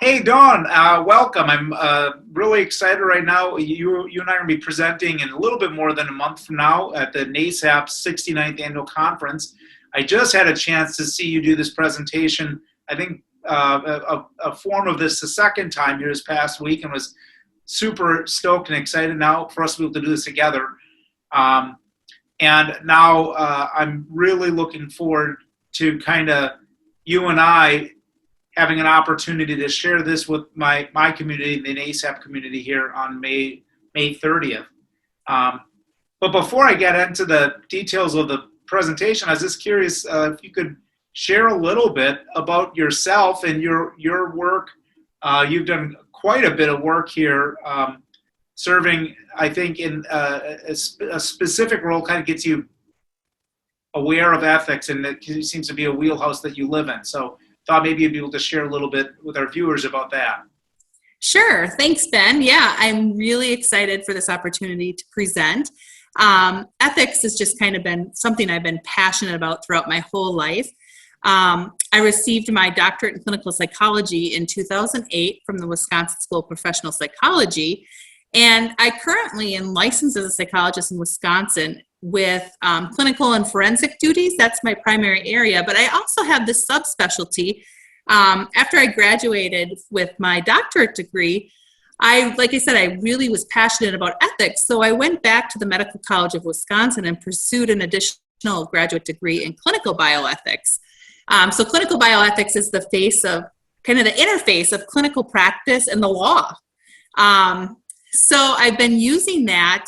Hey, Dawn, welcome. I'm really excited right now. You and I are going to be presenting in a little bit more than a month from now at the NASAP 69th Annual Conference. I just had a chance to see you do this presentation, I think a form of this the second time here this past week, and was super stoked and excited now for us to be able to do this together. And now I'm really looking forward to kind of you and I having an opportunity to share this with my community, the NASAP community here on May 30th. But before I get into the details of the presentation, I was just curious if you could share a little bit about yourself and your work. You've done quite a bit of work here, serving, I think, in a specific role kind of gets you aware of ethics, and it seems to be a wheelhouse that you live in. So thought maybe you'd be able to share a little bit with our viewers about that. Sure. Thanks, Ben. Yeah, I'm really excited for this opportunity to present. Ethics has just kind of been something I've been passionate about throughout my whole life. I received my doctorate in clinical psychology in 2008 from the Wisconsin School of Professional Psychology. And I currently am licensed as a psychologist in Wisconsin with clinical and forensic duties. That's my primary area, but I also have this subspecialty. After I graduated with my doctorate degree, like I said, I really was passionate about ethics. So I went back to the Medical College of Wisconsin and pursued an additional graduate degree in clinical bioethics. So clinical bioethics is the face of, kind of the interface of clinical practice and the law. So I've been using that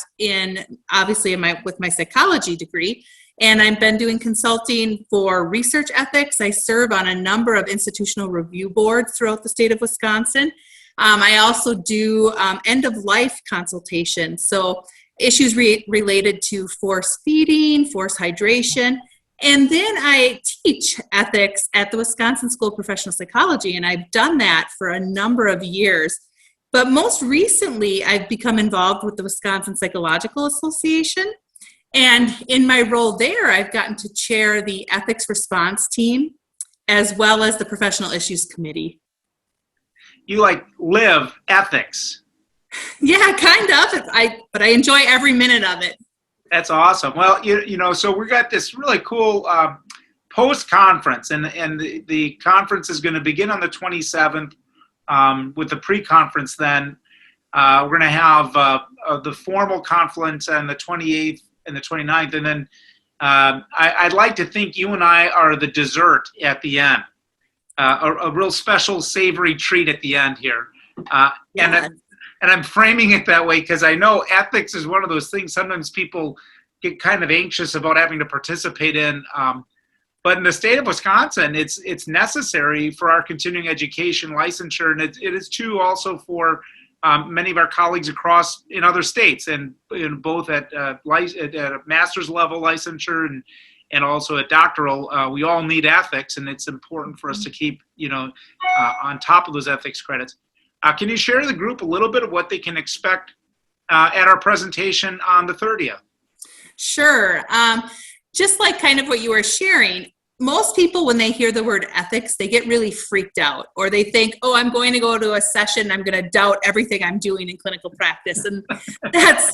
obviously with my psychology degree, and I've been doing consulting for research ethics. I serve on a number of institutional review boards throughout the state of Wisconsin. I also do end-of-life consultation, so issues related to force feeding, force hydration, and then I teach ethics at the Wisconsin School of Professional Psychology, and I've done that for a number of years. But most recently, I've become involved with the Wisconsin Psychological Association. And in my role there, I've gotten to chair the ethics response team, as well as the professional issues committee. You live ethics. Yeah, kind of. But I enjoy every minute of it. That's awesome. Well, so we got this really cool post-conference, and the conference is going to begin on the 27th. With the pre-conference then, we're going to have the formal conference on the 28th and the 29th, and then I'd like to think you and I are the dessert at the end, a real special savory treat at the end here. And I'm framing it that way because I know ethics is one of those things sometimes people get kind of anxious about having to participate in. But in the state of Wisconsin, it's necessary for our continuing education licensure, and it is true also for many of our colleagues in other states, and both at a master's level licensure and also at doctoral. We all need ethics, and it's important for us to keep on top of those ethics credits. Can you share the group a little bit of what they can expect at our presentation on the 30th? Sure. Just like kind of what you were sharing, most people, when they hear the word ethics, they get really freaked out, or they think, oh, I'm going to go to a session, I'm going to doubt everything I'm doing in clinical practice. And that's,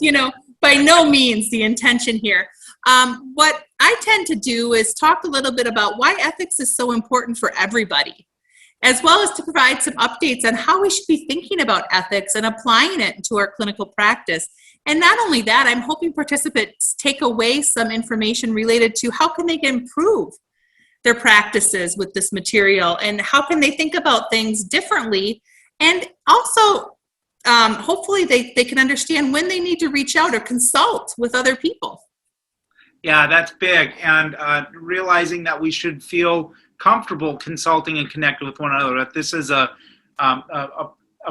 by no means the intention here. What I tend to do is talk a little bit about why ethics is so important for everybody, as well as to provide some updates on how we should be thinking about ethics and applying it into our clinical practice. And not only that, I'm hoping participants take away some information related to how can they improve their practices with this material, and how can they think about things differently, and also hopefully they can understand when they need to reach out or consult with other people. Yeah, that's big, and realizing that we should feel comfortable consulting and connecting with one another. That this is a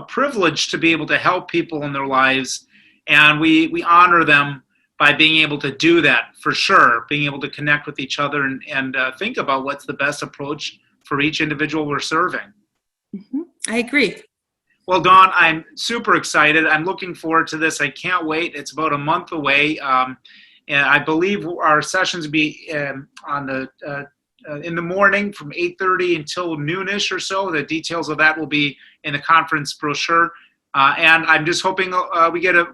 privilege to be able to help people in their lives, and we honor them by being able to do that, for sure, being able to connect with each other and think about what's the best approach for each individual we're serving. Mm-hmm. I agree. Well, Dawn, I'm super excited. I'm looking forward to this. I can't wait. It's about a month away. And I believe our sessions will be on the in the morning from 8:30 until noonish or so. The details of that will be in the conference brochure. And I'm just hoping we get a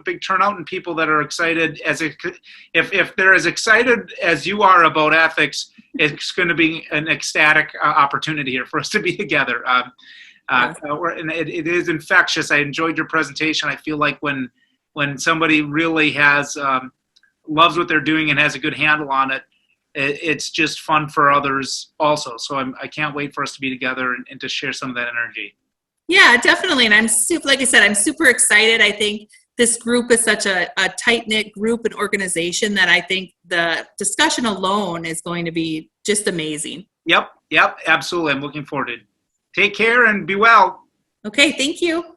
big turnout and people that are excited. If they're as excited as you are about ethics, it's going to be an ecstatic opportunity here for us to be together. And it is infectious. I enjoyed your presentation. I feel like when somebody really has loves what they're doing and has a good handle on it, it's just fun for others also. So I can't wait for us to be together and to share some of that energy. Yeah, definitely. And like I said, I'm super excited. I think this group is such a tight-knit group and organization that I think the discussion alone is going to be just amazing. Yep, absolutely. I'm looking forward to it. Take care and be well. Okay, thank you.